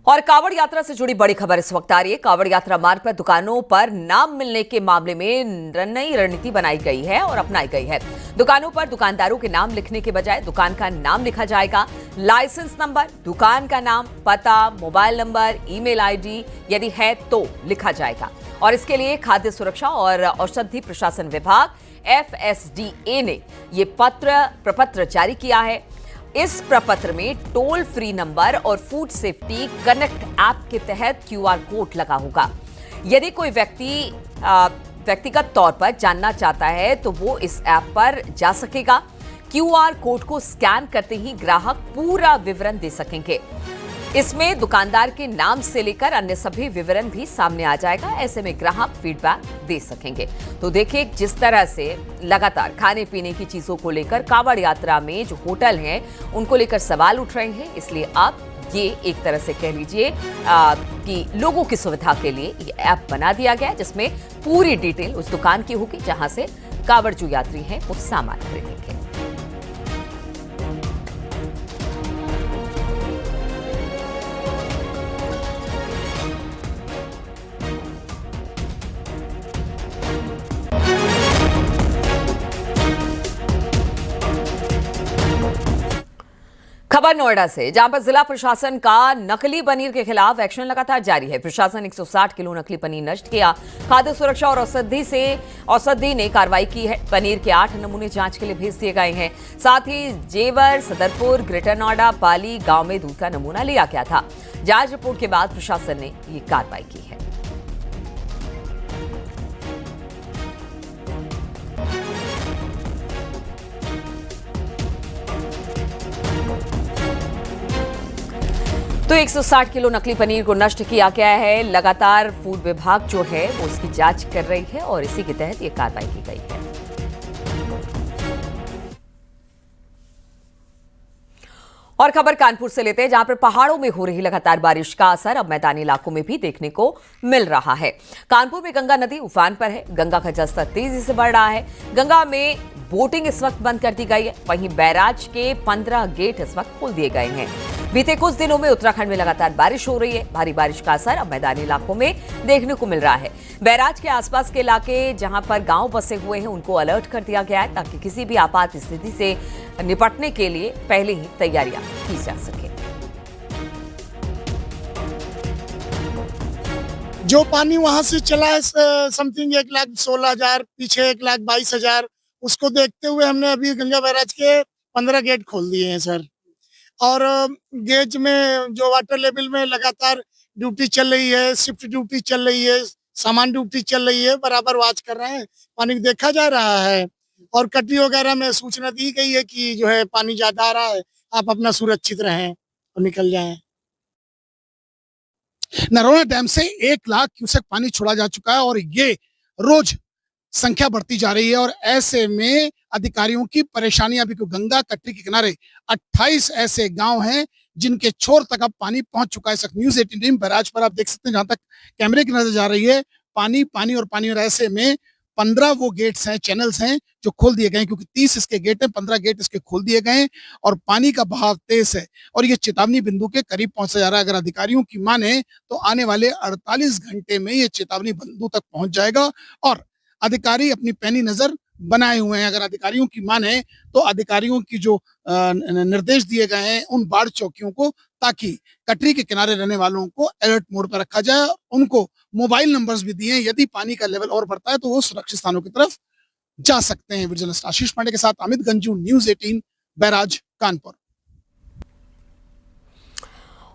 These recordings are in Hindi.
और कांवड़ यात्रा से जुड़ी बड़ी खबर इस वक्त आ रही है। कांवड़ यात्रा मार्ग पर दुकानों पर नाम मिलने के मामले में नई रणनीति बनाई गई है और अपनाई गई है। दुकानों पर दुकानदारों के नाम लिखने के बजाय दुकान का नाम लिखा जाएगा। लाइसेंस नंबर, दुकान का नाम, पता, मोबाइल नंबर, ईमेल आईडी यदि है तो लिखा जाएगा। और इसके लिए खाद्य सुरक्षा और औषधि प्रशासन विभाग FSDA ने ये प्रपत्र जारी किया है। इस प्रपत्र में टोल फ्री नंबर और फूड सेफ्टी कनेक्ट ऐप के तहत QR कोड लगा होगा। यदि कोई व्यक्तिगत तौर पर जानना चाहता है तो वो इस ऐप पर जा सकेगा। QR कोड को स्कैन करते ही ग्राहक पूरा विवरण दे सकेंगे। इसमें दुकानदार के नाम से लेकर अन्य सभी विवरण भी सामने आ जाएगा। ऐसे में ग्राहक फीडबैक दे सकेंगे। तो देखिए, जिस तरह से लगातार खाने पीने की चीजों को लेकर कांवड़ यात्रा में जो होटल हैं उनको लेकर सवाल उठ रहे हैं, इसलिए अब ये एक तरह से कह लीजिए कि लोगों की सुविधा के लिए ये ऐप बना दिया गया है, जिसमें पूरी डिटेल उस दुकान की होगी जहां से कांवड़ जो यात्री हैं वो सामान खरीदेंगे। खबर नोएडा से, जहां पर जिला प्रशासन का नकली पनीर के खिलाफ एक्शन लगातार जारी है। प्रशासन 160 किलो नकली पनीर नष्ट किया। खाद्य सुरक्षा और औषधि ने कार्रवाई की है। पनीर के 8 नमूने जांच के लिए भेज दिए गए हैं। साथ ही जेवर, सदरपुर, ग्रेटर नोएडा, पाली गांव में दूध का नमूना लिया गया था। जांच रिपोर्ट के बाद प्रशासन ने ये कार्रवाई की है। तो 160 किलो नकली पनीर को नष्ट किया गया है। लगातार फूड विभाग जो है वो उसकी जांच कर रही है और इसी के तहत ये कार्रवाई की गई है। और खबर कानपुर से लेते हैं, जहां पर पहाड़ों में हो रही लगातार बारिश का असर अब मैदानी इलाकों में भी देखने को मिल रहा है। कानपुर में गंगा नदी उफान पर है। गंगा का जलस्तर तेजी से बढ़ रहा है। गंगा में बोटिंग इस वक्त बंद कर दी गई है। वहीं बैराज के 15 गेट इस वक्त खोल दिए गए हैं। बीते कुछ दिनों में उत्तराखंड में लगातार बारिश हो रही है। भारी बारिश का असर अब मैदानी इलाकों में देखने को मिल रहा है। बैराज के आसपास के इलाके जहां पर गांव बसे हुए हैं उनको अलर्ट कर दिया गया है, ताकि किसी भी आपात स्थिति से निपटने के लिए पहले ही तैयारियां की जा सके। जो पानी वहां से चला है समथिंग 1,16,000, पीछे 1,22,000, उसको देखते हुए हमने अभी गंगा बैराज के 15 गेट खोल दिए हैं सर। और गेज में जो वाटर लेवल में लगातार ड्यूटी चल रही है, शिफ्ट ड्यूटी चल रही है, सामान ड्यूटी चल रही है, बराबर वॉच कर रहे हैं। पानी देखा जा रहा है और कटरी वगैरह में सूचना दी गई है कि जो है पानी ज्यादा आ रहा है, आप अपना सुरक्षित रहें और निकल जाएं। नरोना डैम से 1 लाख क्यूसेक पानी छोड़ा जा चुका है और ये रोज संख्या बढ़ती जा रही है। और ऐसे में अधिकारियों की परेशानियां भी, क्योंकि गंगा कटरी के किनारे 28 ऐसे गांव हैं जिनके छोर तक अब पानी पहुंच चुका है। न्यूज़ 18 टीम बैराज पर आप देख सकते हैं, जहां तक कैमरे की नजर जा रही है, पानी पानी और पानी। और ऐसे में 15 वो गेट्स हैं, चैनल्स हैं जो खोल दिए गए हैं, क्योंकि 30 इसके गेट हैं, 15 गेट इसके खोल दिए गए हैं और पानी का बहाव तेज है और ये चेतावनी बिंदु के करीब पहुंचा जा रहा है। अगर अधिकारियों की माने तो आने वाले 48 घंटे में ये चेतावनी बिंदु तक पहुंच जाएगा और अधिकारी अपनी पैनी नजर बनाए हुए हैं। अगर अधिकारियों की माने तो अधिकारियों की जो निर्देश दिए गए हैं उन बाढ़ चौकियों को, ताकि कटरी के किनारे रहने वालों को अलर्ट मोड पर रखा जाए। उनको मोबाइल नंबर्स भी दिए, यदि पानी का लेवल और बढ़ता है तो वो सुरक्षित स्थानों की तरफ जा सकते हैं। जर्नलिस्ट आशीष पांडे के साथ अमित गंजू, न्यूज़ 18 बैराज कानपुर।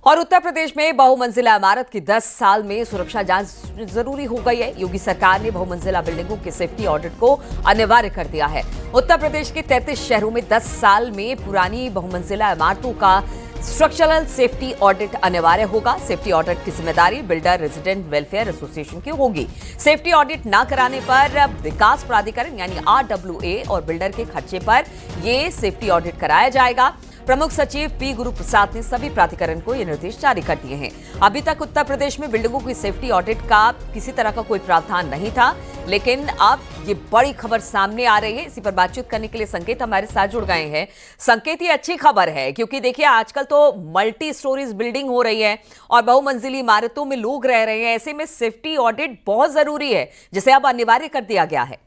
और उत्तर प्रदेश में बहुमंजिला इमारत की 10 साल में सुरक्षा जांच जरूरी हो गई है। योगी सरकार ने बहुमंजिला बिल्डिंगों के सेफ्टी ऑडिट को अनिवार्य कर दिया है। उत्तर प्रदेश के 33 शहरों में 10 साल में पुरानी बहुमंजिला इमारतों का स्ट्रक्चरल सेफ्टी ऑडिट अनिवार्य होगा। सेफ्टी ऑडिट की जिम्मेदारी बिल्डर रेजिडेंट वेलफेयर एसोसिएशन की होगी। सेफ्टी ऑडिट न कराने पर विकास प्राधिकरण यानी RWA और बिल्डर के खर्चे पर यह सेफ्टी ऑडिट कराया जाएगा। प्रमुख सचिव पी गुरु प्रसाद ने सभी प्राधिकरण को ये निर्देश जारी कर दिए हैं। अभी तक उत्तर प्रदेश में बिल्डिंगों की सेफ्टी ऑडिट का किसी तरह का कोई प्रावधान नहीं था, लेकिन अब ये बड़ी खबर सामने आ रही है। इसी पर बातचीत करने के लिए संकेत हमारे साथ जुड़ गए हैं। संकेत, ये अच्छी खबर है क्योंकि देखिए आजकल तो मल्टी स्टोरीज बिल्डिंग हो रही है और बहुमंजिली इमारतों में लोग रह रहे हैं। ऐसे में सेफ्टी ऑडिट बहुत जरूरी है, जिसे अब अनिवार्य कर दिया गया है।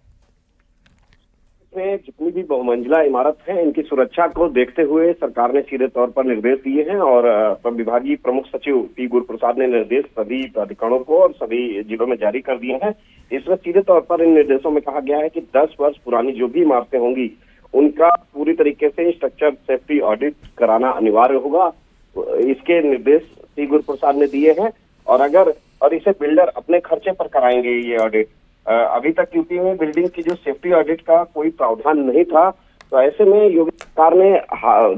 में जितनी भी बहुमंजिला इमारत है, इनकी सुरक्षा को देखते हुए सरकार ने सीधे तौर पर निर्देश दिए हैं और विभागीय प्रमुख सचिव पी गुरु प्रसाद ने निर्देश सभी प्राधिकरणों को और सभी जिलों में जारी कर दिए हैं। इसमें सीधे तौर पर इन निर्देशों में कहा गया है कि 10 वर्ष पुरानी जो भी इमारतें होंगी उनका पूरी तरीके से स्ट्रक्चर सेफ्टी ऑडिट कराना अनिवार्य होगा। इसके निर्देश पी गुरु प्रसाद ने दिए हैं और इसे बिल्डर अपने खर्चे पर कराएंगे ये ऑडिट। अभी तक यूपी में बिल्डिंग की जो सेफ्टी ऑडिट का कोई प्रावधान नहीं था, तो ऐसे में योगी सरकार ने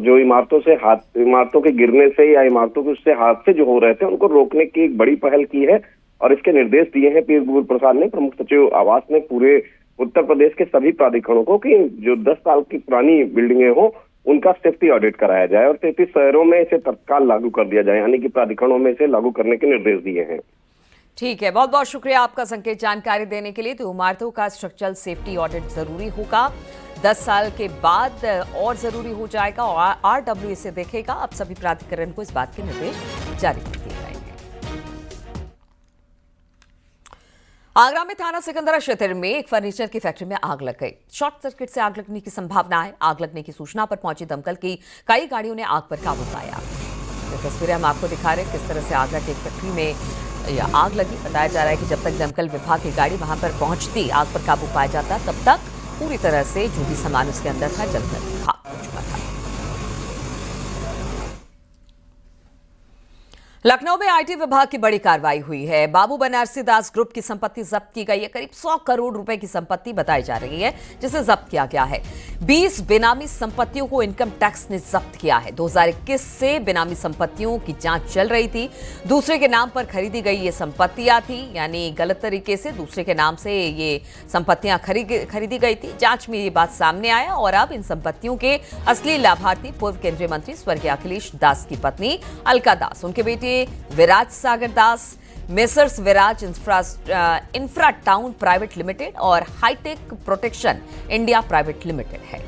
जो इमारतों के गिरने से या इमारतों के उससे हादसे जो हो रहे थे उनको रोकने की एक बड़ी पहल की है और इसके निर्देश दिए हैं पी गुरु प्रसाद ने, प्रमुख सचिव आवास ने, पूरे उत्तर प्रदेश के सभी प्राधिकरणों को कि जो 10 साल की पुरानी बिल्डिंगें हो उनका सेफ्टी ऑडिट कराया जाए और 33 शहरों में इसे तत्काल लागू कर दिया जाए, यानी कि प्राधिकरणों में इसे लागू करने के निर्देश दिए हैं। ठीक है, बहुत बहुत शुक्रिया आपका संकेत जानकारी देने के लिए। तो इमारतों का स्ट्रक्चरल सेफ्टी ऑडिट जरूरी होगा, 10 साल के बाद और जरूरी हो जाएगा और RW इसे देखेगा। अब सभी प्राधिकरण को इस बात के निर्देश जारी कर दिए गए हैं। आगरा में थाना सिकंदरा क्षेत्र में एक फर्नीचर की फैक्ट्री में आग लग गई। शॉर्ट सर्किट से आग लगने की संभावना है। आग लगने की सूचना पर पहुंची दमकल की कई गाड़ियों ने आग पर काबू पाया। ये तस्वीरें हम आपको दिखा रहे हैं किस तरह से आगरा की एक फैक्ट्री में यह आग लगी। बताया जा रहा है कि जब तक दमकल विभाग की गाड़ी वहां पर पहुंचती, आग पर काबू पाया जाता, तब तक पूरी तरह से जो भी सामान उसके अंदर था जलकर खाक हो चुका था। लखनऊ में आईटी विभाग की बड़ी कार्रवाई हुई है। बाबू बनारसी दास ग्रुप की संपत्ति जब्त की गई है। करीब 100 करोड़ रुपए की संपत्ति बताई जा रही है जिसे जब्त किया गया है। 20 बेनामी संपत्तियों को इनकम टैक्स ने जब्त किया है। 2021 से बेनामी संपत्तियों की जांच चल रही थी। दूसरे के नाम पर खरीदी गई ये संपत्तियां थी, यानी गलत तरीके से दूसरे के नाम से ये संपत्तियां खरीदी गई थी। जांच में ये बात सामने आया और अब इन संपत्तियों के असली लाभार्थी पूर्व केंद्रीय मंत्री स्वर्गीय अखिलेश दास की पत्नी अलका दास, उनके बेटे Viraj Sagar Das, messrs Viraj infra town private limited और hitech protection India private limited है।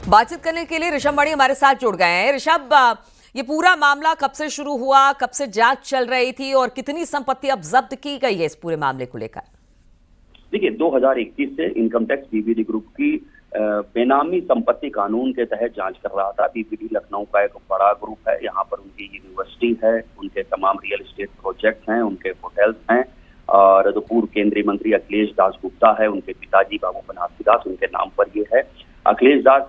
बातचीत करने के लिए ऋषभ मणि हमारे साथ जुड़ गए हैं। ऋषभ, ये पूरा मामला कब से शुरू हुआ, कब से जांच चल रही थी और कितनी संपत्ति अब जब्त की गई है इस पूरे मामले को लेकर? देखिए, 2021 से इनकम टैक्स बीबीडी ग्रुप की बेनामी संपत्ति कानून के तहत जांच कर रहा था। बीबीडी लखनऊ का एक बड़ा ग्रुप है। यहाँ पर उनकी यूनिवर्सिटी है, उनके तमाम रियल एस्टेट प्रोजेक्ट हैं, उनके होटल्स हैं और जो पूर्व केंद्रीय मंत्री अखिलेश दास गुप्ता है, उनके पिताजी बाबू बनारसी दास, उनके नाम पर ये है। अखिलेश दास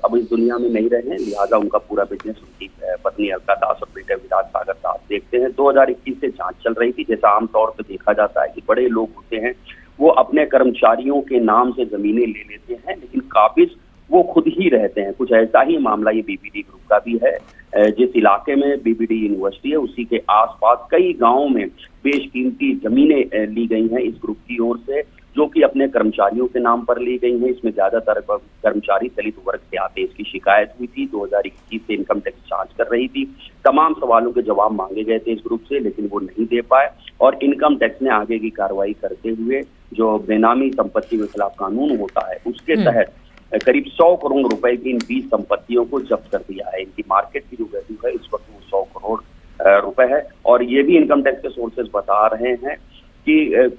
अब इस दुनिया में नहीं रहे हैं, लिहाजा उनका पूरा बिजनेस उनकी पत्नी अलका दास और बेटे विराज सागर दास देखते हैं। 2021 से जांच चल रही थी। जैसा आमतौर पर देखा जाता है कि बड़े लोग होते हैं वो अपने कर्मचारियों के नाम से जमीनें ले लेते हैं, लेकिन काबिज वो खुद ही रहते हैं। कुछ ऐसा ही मामला ये बीबीडी ग्रुप का भी है। जिस इलाके में बीबीडी यूनिवर्सिटी है उसी के आसपास कई गांवों में बेशकीमती जमीनें ली गई हैं इस ग्रुप की ओर से, जो कि अपने कर्मचारियों के नाम पर ली गई हैं। इसमें ज्यादातर कर्मचारी दलित वर्ग से आते हैं। इसकी शिकायत हुई थी। 2021 से इनकम टैक्स जांच कर रही थी। तमाम सवालों के जवाब मांगे गए थे इस ग्रुप से, लेकिन वो नहीं दे पाए और इनकम टैक्स ने आगे की कार्रवाई करते हुए जो बेनामी संपत्ति के खिलाफ कानून होता है उसके तहत करीब 100 करोड़ रुपए की इन 20 संपत्तियों को जब्त कर दिया है। इनकी मार्केट की जो वैल्यू है इस वक्त वो 100 करोड़ रुपए है। और ये भी इनकम टैक्स के सोर्सेज बता रहे हैं कि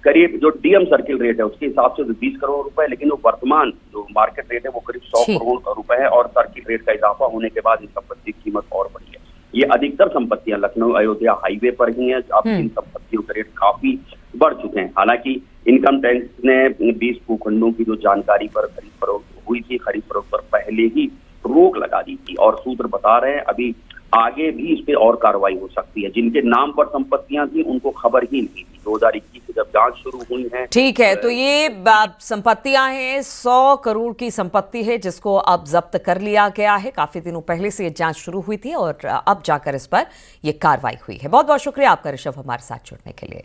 करीब जो डीएम सर्किल रेट है उसके हिसाब से 20 करोड़ रुपए, लेकिन वो वर्तमान जो मार्केट रेट है वो करीब 100 करोड़ रुपए है और सर्किल रेट का इजाफा होने के बाद इन संपत्ति की कीमत और बढ़ी है। ये अधिकतर संपत्तियां लखनऊ अयोध्या हाईवे पर ही हैं। अब इन संपत्तियों के रेट काफी बढ़ चुके हैं। हालांकि इनकम टैक्स ने 20 भूखंडों की जो जानकारी पर खरीद फरोख्त हुई थी, खरीद फरोख्त पर पहले ही रोक लगा दी थी और सूत्र बता रहे हैं अभी आगे भी इस पे और कार्रवाई हो सकती है। जिनके नाम पर संपत्तियां थी उनको खबर ही नहीं थी। 2021 से जब जांच शुरू हुई है। ठीक है, तो ये संपत्तियां हैं, 100 करोड़ की संपत्ति है जिसको अब जब्त कर लिया गया है। काफी दिनों पहले से ये जांच शुरू हुई थी और अब जाकर इस पर ये कार्रवाई हुई है। बहुत बहुत शुक्रिया आपका ऋषभ हमारे साथ जुड़ने के लिए।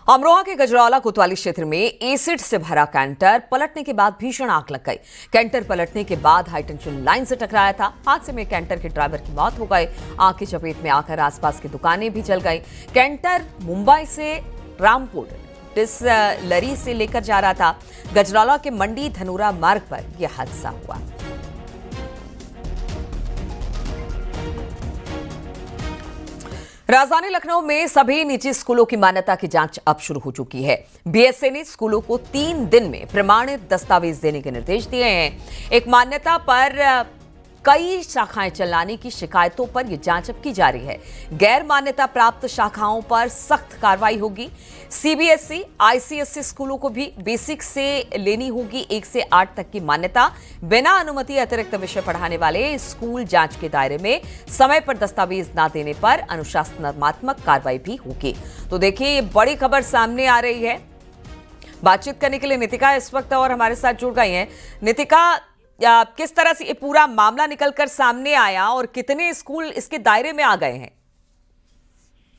अमरोहा के गजरौला कोतवाली क्षेत्र में एसिड से भरा कैंटर पलटने के बाद भीषण आग लग गई। कैंटर पलटने के बाद हाईटेंशन लाइन से टकराया था। हादसे में कैंटर के ड्राइवर की मौत हो गई। आग की चपेट में आकर आसपास की दुकानें भी जल गई। कैंटर मुंबई से रामपुर डिस्टिलरी से लेकर जा रहा था। गजरौला के मंडी धनोरा मार्ग पर यह हादसा हुआ। राजधानी लखनऊ में सभी निजी स्कूलों की मान्यता की जांच अब शुरू हो चुकी है। बीएसए ने स्कूलों को 3 दिन में प्रमाणित दस्तावेज देने के निर्देश दिए हैं। एक मान्यता पर कई शाखाएं चलाने की शिकायतों पर यह जांच अब की जा रही है। गैर मान्यता प्राप्त शाखाओं पर सख्त कार्रवाई होगी। सीबीएसई, आईसीएसई स्कूलों को भी बेसिक से लेनी होगी 1 से 8 तक की मान्यता। बिना अनुमति अतिरिक्त विषय पढ़ाने वाले स्कूल जांच के दायरे में समय पर दस्तावेज न देने पर अनुशासनात्मक कार्रवाई भी होगी। तो देखिए, ये बड़ी खबर सामने आ रही है। बातचीत करने के लिए नितिका इस वक्त और हमारे साथ जुड़ गई हैं। नितिका, किस तरह से ये पूरा मामला निकलकर सामने आया और कितने स्कूल इसके दायरे में आ गए हैं?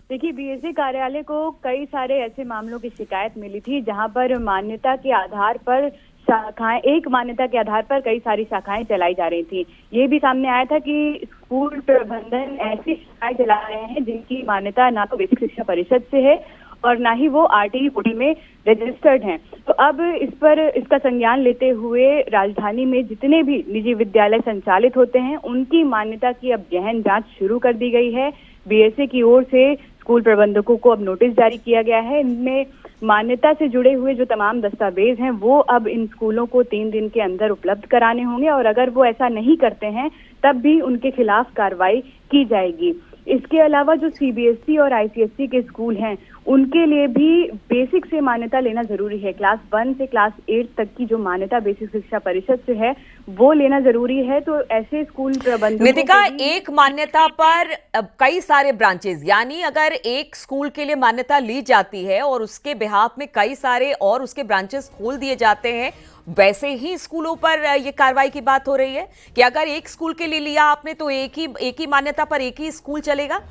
देखिए, बीएसए कार्यालय को कई सारे ऐसे मामलों की शिकायत मिली थी जहां पर मान्यता के आधार पर शाखाएं, एक मान्यता के आधार पर कई सारी शाखाएं चलाई जा रही थी। ये भी सामने आया था कि स्कूल प्रबंधन ऐसी शाखाएं चला रहे हैं जिनकी मान्यता ना तो बेसिक शिक्षा परिषद से है और ना ही वो आरटीई कोटी में रजिस्टर्ड हैं। तो अब इस पर इसका संज्ञान लेते हुए राजधानी में जितने भी निजी विद्यालय संचालित होते हैं उनकी मान्यता की अब गहन जांच शुरू कर दी गई है। बीएसए की ओर से स्कूल प्रबंधकों को अब नोटिस जारी किया गया है। इनमें मान्यता से जुड़े हुए जो तमाम दस्तावेज हैं वो अब इन स्कूलों को 3 दिन के अंदर उपलब्ध कराने होंगे और अगर वो ऐसा नहीं करते हैं तब भी उनके खिलाफ कार्रवाई की जाएगी। इसके अलावा जो सीबीएसई और आईसीएसई के स्कूल हैं उनके लिए भी बेसिक से मान्यता लेना जरूरी है। क्लास 1 से क्लास 8 तक की जो मान्यता बेसिक शिक्षा परिषद से है वो लेना जरूरी है। तो ऐसे स्कूल प्रबंधकों नितिका, एक मान्यता पर कई सारे ब्रांचेस, यानी अगर एक स्कूल के लिए मान्यता ली जाती है और उसके बिहाफ में कई सारे और उसके ब्रांचेस खोल दिए जाते हैं, वैसे ही स्कूलों पर यह कार्रवाई की बात हो रही है कि अगर एक स्कूल के लिए लिया आपने तो एक ही मान्यता पर एक ही स्कूल चलेगा?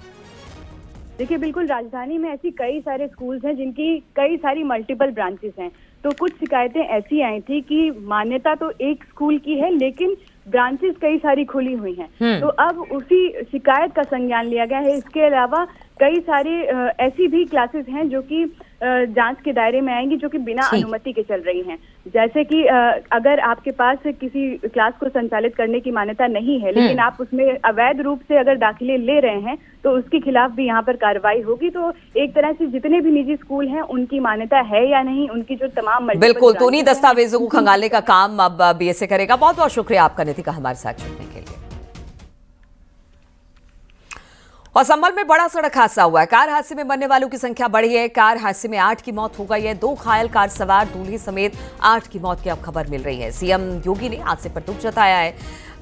देखिए, बिल्कुल, राजधानी में ऐसी कई सारे स्कूल्स हैं जिनकी कई सारी मल्टीपल ब्रांचेस हैं। तो कुछ शिकायतें ऐसी आई थी कि मान्यता तो एक स्कूल की है लेकिन ब्रांचेस कई सारी खुली हुई हैं। तो अब उसी शिकायत का संज्ञान लिया गया है। इसके अलावा कई सारी ऐसी भी क्लासेस हैं जो कि जांच के दायरे में आएंगी जो कि बिना अनुमति के चल रही हैं। जैसे कि अगर आपके पास किसी क्लास को संचालित करने की मान्यता नहीं है लेकिन आप उसमें अवैध रूप से अगर दाखिले ले रहे हैं तो उसके खिलाफ भी यहाँ पर कार्रवाई होगी। तो एक तरह से जितने भी निजी स्कूल हैं उनकी मान्यता है या नहीं, उनकी जो तमाम बिल्कुल, तो उन्हीं दस्तावेजों को खंगालने का काम अब बीएसए करेगा। बहुत बहुत शुक्रिया आपका नितिका हमारे साथ जुड़ने के लिए। और संभल में बड़ा सड़क हादसा हुआ है। कार हादसे में मरने वालों की संख्या बढ़ी है। कार हादसे में 8 की मौत हो गई है। 2 घायल कार सवार दूल्हे समेत 8 की मौत की अब खबर मिल रही है। सीएम योगी ने हादसे पर दुख जताया है।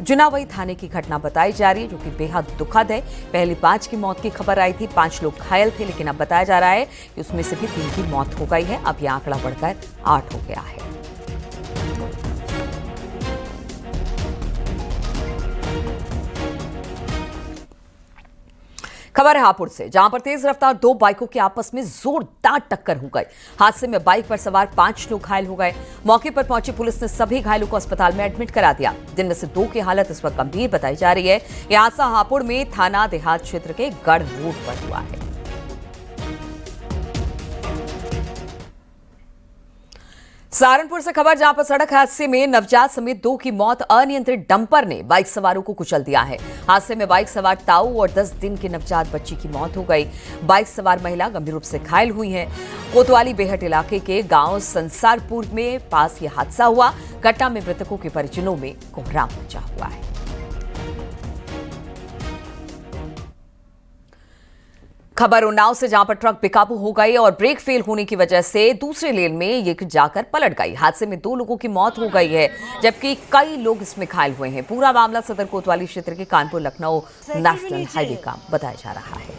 जुनावई थाने की घटना बताई जा रही है जो कि बेहद दुखद है। पहले 5 की मौत की खबर आई थी, 5 लोग घायल थे, लेकिन अब बताया जा रहा है कि उसमें से भी 3 की मौत हो गई है। अब यह आंकड़ा बढ़कर 8 हो गया है। खबर है हापुड़ से, जहां पर तेज रफ्तार 2 बाइकों की आपस में जोरदार टक्कर हो गई। हादसे में बाइक पर सवार 5 लोग घायल हो गए। मौके पर पहुंची पुलिस ने सभी घायलों को अस्पताल में एडमिट करा दिया, जिनमें से 2 की हालत इस वक्त गंभीर बताई जा रही है। यह हादसा हापुड़ में थाना देहात क्षेत्र के गढ़ रोड पर हुआ है। सहारनपुर से खबर, जहां पर सड़क हादसे में नवजात समेत 2 की मौत। अनियंत्रित डंपर ने बाइक सवारों को कुचल दिया है। हादसे में बाइक सवार ताऊ और 10 दिन की नवजात बच्ची की मौत हो गई। बाइक सवार महिला गंभीर रूप से घायल हुई है। कोतवाली बेहट इलाके के गांव संसारपुर में पास यह हादसा हुआ। घटना में मृतकों के परिजनों में कोहराम मचा हुआ है। खबर उन्नाव से, जहां पर ट्रक बेकाबू हो गई और ब्रेक फेल होने की वजह से दूसरे लेन में ये जाकर पलट गई। हादसे में 2 लोगों की मौत हो गई है जबकि कई लोग इसमें घायल हुए हैं। पूरा मामला सदर कोतवाली क्षेत्र के कानपुर लखनऊ नेशनल हाईवे का बताया जा रहा है।